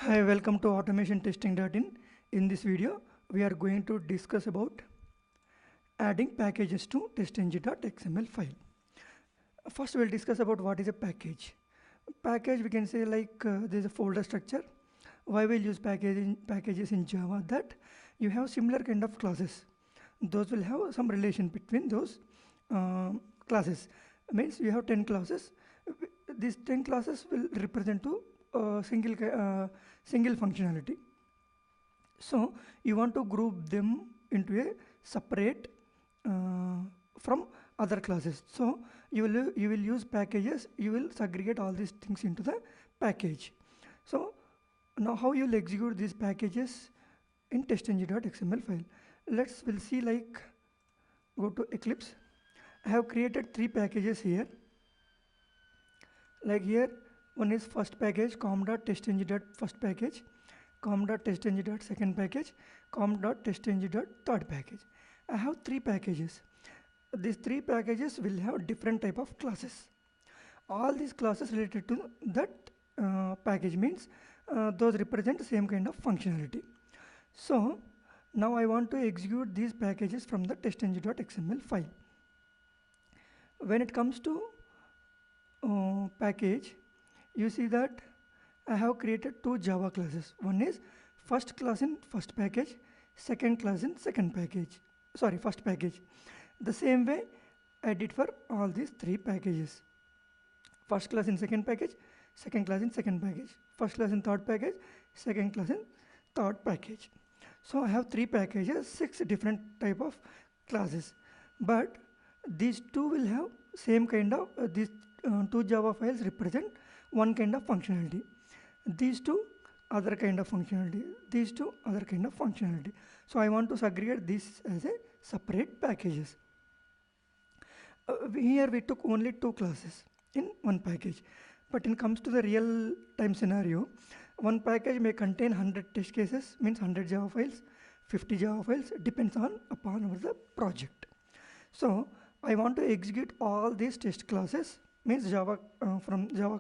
Hi, welcome to automationtesting.in. In this video, we are going to discuss about adding packages to testng.xml file. First, we'll discuss about what is a package. Package, we can say like there's a folder structure. Why we'll use packages in Java? That you have similar kind of classes. Those will have some relation between those classes. Means you have 10 classes. These 10 classes will represent to single functionality. So you want to group them into a separate from other classes. So you will use packages. You will segregate all these things into the package. So now how you will execute these packages in testng.xml file. We'll see, like, go to Eclipse. I have created 3 packages here. Like here, one is first package, com.testng.first package, com.testng.second package, com.testng.third package. I have 3 packages. These 3 packages will have different type of classes. All these classes related to that package means those represent the same kind of functionality. So now I want to execute these packages from the testng.xml file. When it comes to package, you see that I have created 2 Java classes. One is first class in first package, second class in second package. Sorry, first package. The same way I did for all these 3 packages. First class in second package, second class in second package, first class in third package, second class in third package. So I have 3 packages, 6 different type of classes. But these 2 will have same kind of these 2 Java files represent one kind of functionality. These 2 other kind of functionality. These 2 other kind of functionality. So I want to segregate this as a separate packages. Here we took only 2 classes in one package. But when it comes to the real time scenario, one package may contain 100 test cases, means 100 Java files, 50 Java files, depends upon the project. So I want to execute all these test classes, means Java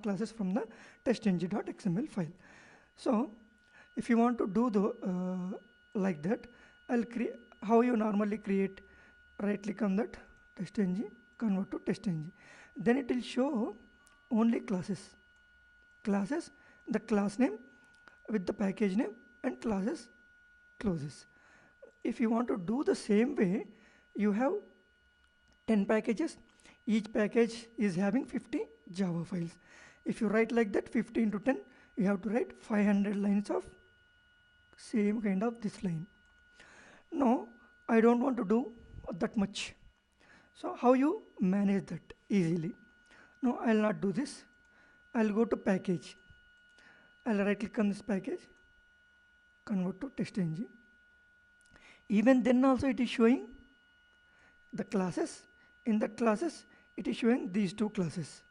classes from the testng.xml file. So if you want to do the like that, I'll create how you normally create. Right click on that testng, convert to testng. Then it will show only classes, the class name with the package name and classes closes. If you want to do the same way, you have 10 packages. Each package is having 50 Java files. If you write like that, 50 into 10, you have to write 500 lines of same kind of this line. No, I don't want to do that much. So how you manage that easily? No, I'll not do this. I'll go to package. I'll right click on this package, convert to testng. Even then also it is showing the classes. In the classes, it is showing these 2 classes.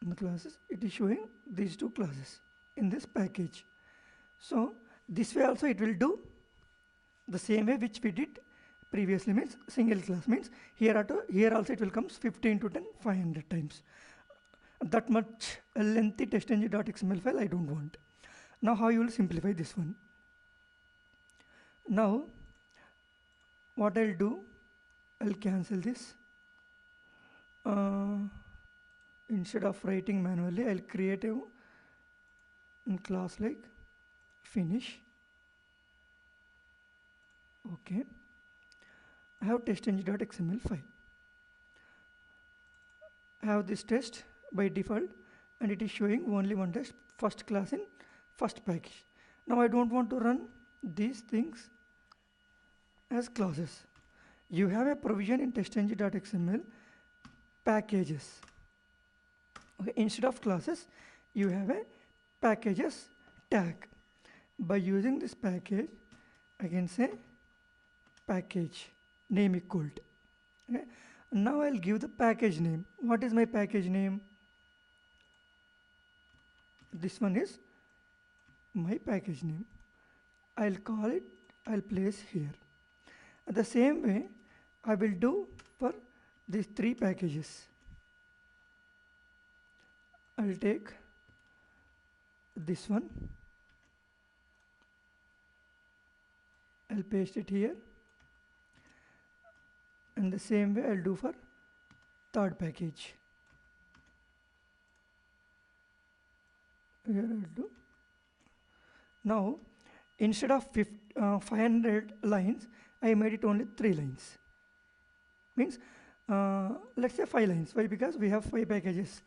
In the classes, it is showing these 2 classes in this package. So this way also it will do the same way which we did previously, means single class, means here also it will come 50 into 10, 500 times. That much lengthy testng.xml file I don't want. Now how you will simplify this one? Now what I'll do, I'll cancel this. Instead of writing manually, I'll create a class like finish. Okay. I have testng.xml file. I have this test by default and it is showing only one test, first class in first package. Now I don't want to run these things as classes. You have a provision in testng.xml packages. Okay, instead of classes, you have a packages tag. By using this package, I can say package name equal to. Okay. Now I'll give the package name. What is my package name? This one is my package name. I'll call it, I'll place here. The same way I will do for these 3 packages. I'll take this one. I'll paste it here, and the same way I'll do for third package. Here I'll do. Now instead of 500 lines, I made it only 3 lines. Means let's say 5 lines. Why? Because we have 5 packages.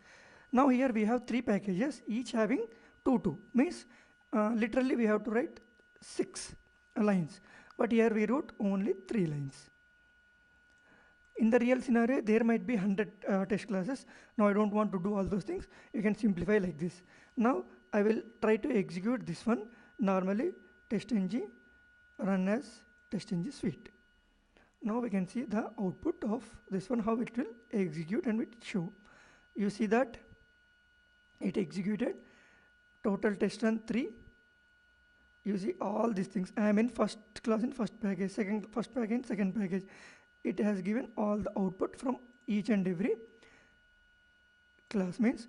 Now here we have 3 packages, each having 2. Means literally we have to write 6 lines, but here we wrote only 3 lines. In the real scenario, there might be 100 test classes. Now I don't want to do all those things. You can simplify like this. Now I will try to execute this one. Normally testng run as testng suite. Now we can see the output of this one, how it will execute and it show. You see that it executed total test run 3. You see all these things. I am in first class in first package, first package in second package. It has given all the output from each and every class. Means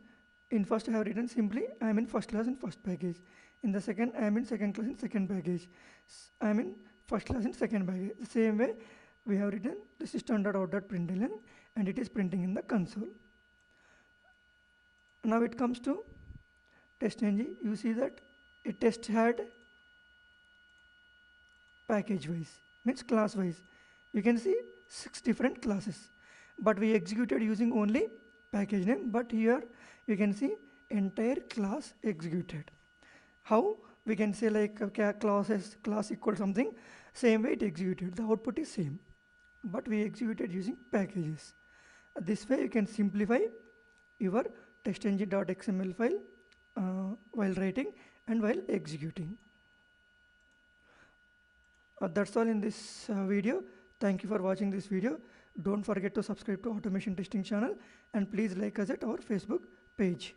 in first I have written simply I am in first class in first package. In the second I am in second class in second package. I am in first class in second package. The same way we have written the system.out.println, and it is printing in the console. Now it comes to testng. You see that a test had package wise, means class wise. You can see 6 different classes, but we executed using only package name. But here you can see entire class executed. How? We can say like class equal something, same way it executed. The output is same, but we executed using packages. This way you can simplify your testng.xml file while writing and while executing. That's all in this video. Thank you for watching this video. Don't forget to subscribe to Automation Testing channel, and please like us at our Facebook page.